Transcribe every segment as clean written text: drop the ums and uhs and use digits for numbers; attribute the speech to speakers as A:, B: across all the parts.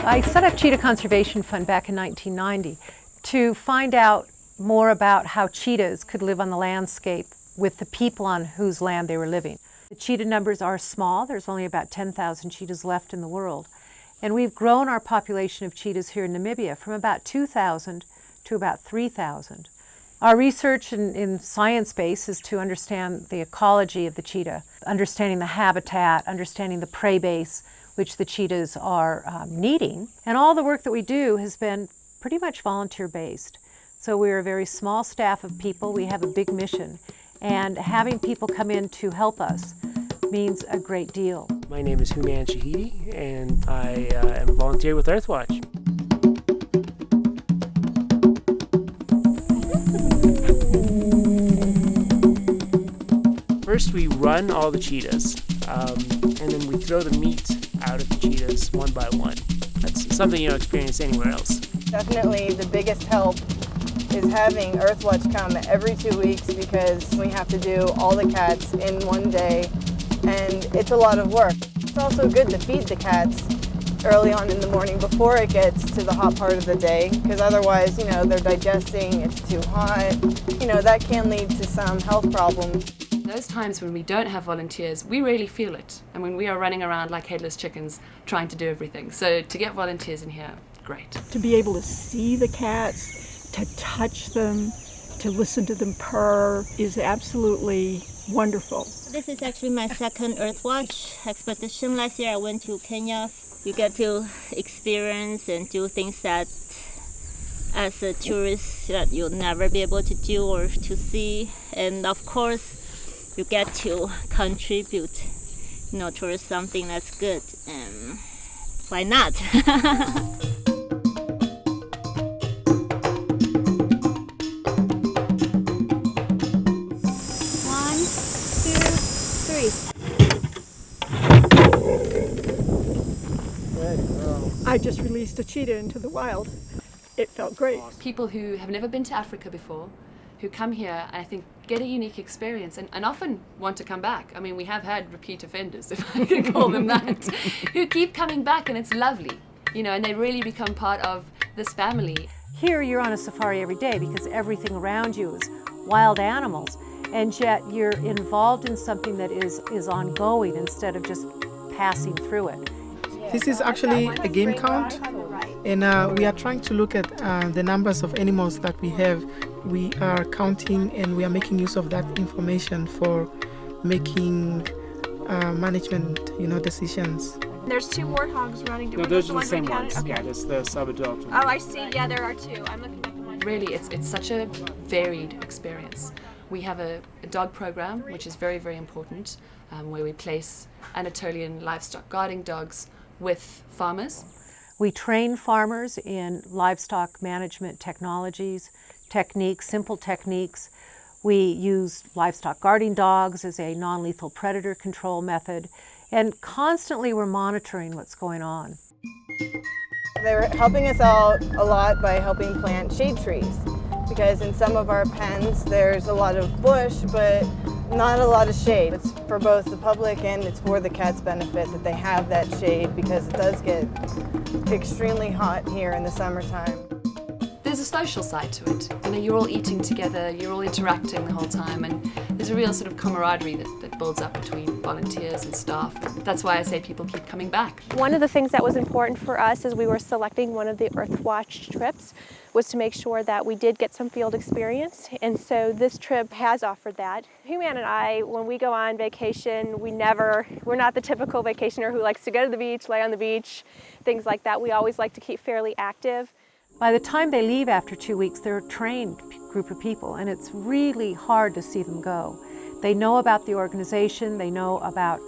A: I set up Cheetah Conservation Fund back in 1990 to find out more about how cheetahs could live on the landscape with the people on whose land they were living. The cheetah numbers are small. There's only about 10,000 cheetahs left in the world. And we've grown our population of cheetahs here in Namibia from about 2,000 to about 3,000. Our research in science base is to understand the ecology of the cheetah, understanding the habitat, understanding the prey base, which the cheetahs are needing. And all the work that we do has been pretty much volunteer-based. So we're a very small staff of people. We have a big mission. And having people come in to help us means a great deal.
B: My name is Human Shahidi, and I am a volunteer with Earthwatch. First, we run all the cheetahs, and then we throw the meat out of the cheetahs one by one. That's something you don't experience anywhere else.
C: Definitely the biggest help is having Earthwatch come every 2 weeks, because we have to do all the cats in one day, and it's a lot of work. It's also good to feed the cats early on in the morning before it gets to the hot part of the day, because otherwise, they're digesting, it's too hot. That can lead to some health problems.
D: Those times when we don't have volunteers, we really feel it. And when we are running around like headless chickens trying to do everything. So to get volunteers in here, great.
E: To be able to see the cats, to touch them, to listen to them purr is absolutely wonderful.
F: This is actually my second Earthwatch expedition. Last year I went to Kenya. You get to experience and do things that as a tourist that you'll never be able to do or to see. And of course, you get to contribute, towards something that's good. And why not? 1, 2, 3.
E: I just released a cheetah into the wild. It felt great.
D: People who have never been to Africa before, who come here, I think, get a unique experience and often want to come back. I mean, we have had repeat offenders, if I can call them that, who keep coming back, and it's lovely, and they really become part of this family.
A: Here you're on a safari every day because everything around you is wild animals, and yet you're involved in something that is ongoing instead of just passing through it.
G: This is actually a game count, and we are trying to look at the numbers of animals that we have. We are counting, and we are making use of that information for making management, decisions.
H: There's 2 warthogs running.
B: No, those are the same ones. Okay. Yeah, that's the sub-adult one.
H: Oh, I see. Yeah, there are 2. I'm looking at the one.
D: Really, it's such a varied experience. We have a dog program, which is very, very important, where we place Anatolian livestock guarding dogs with farmers.
A: We train farmers in livestock management technologies, techniques, simple techniques. We use livestock guarding dogs as a non-lethal predator control method, and constantly we're monitoring what's going on.
C: They're helping us out a lot by helping plant shade trees, because in some of our pens there's a lot of bush, but not a lot of shade. It's for both the public and it's for the cats' benefit that they have that shade, because it does get extremely hot here in the summertime.
D: There's a social side to it. You're all eating together, you're all interacting the whole time, and there's a real sort of camaraderie that builds up between volunteers and staff. That's why I say people keep coming back.
H: One of the things that was important for us as we were selecting one of the Earthwatch trips was to make sure that we did get some field experience, and so this trip has offered that. Human and I, when we go on vacation, we're not the typical vacationer who likes to go to the beach, lay on the beach, things like that. We always like to keep fairly active.
A: By the time they leave after 2 weeks, they're a trained group of people, and it's really hard to see them go. They know about the organization, they know about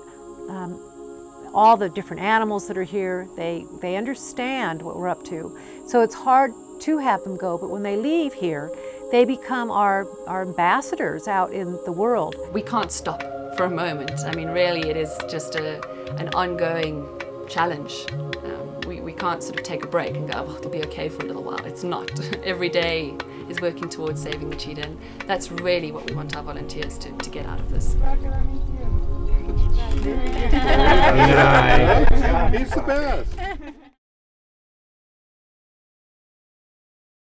A: all the different animals that are here, they understand what we're up to. So it's hard to have them go, but when they leave here, they become our ambassadors out in the world.
D: We can't stop for a moment. I mean, really, it is just an ongoing challenge. We can't sort of take a break and go, oh, it'll be okay for a little while. It's not. Every day is working towards saving the cheetah, and that's really what we want our volunteers to get out of this.
I: He's the best.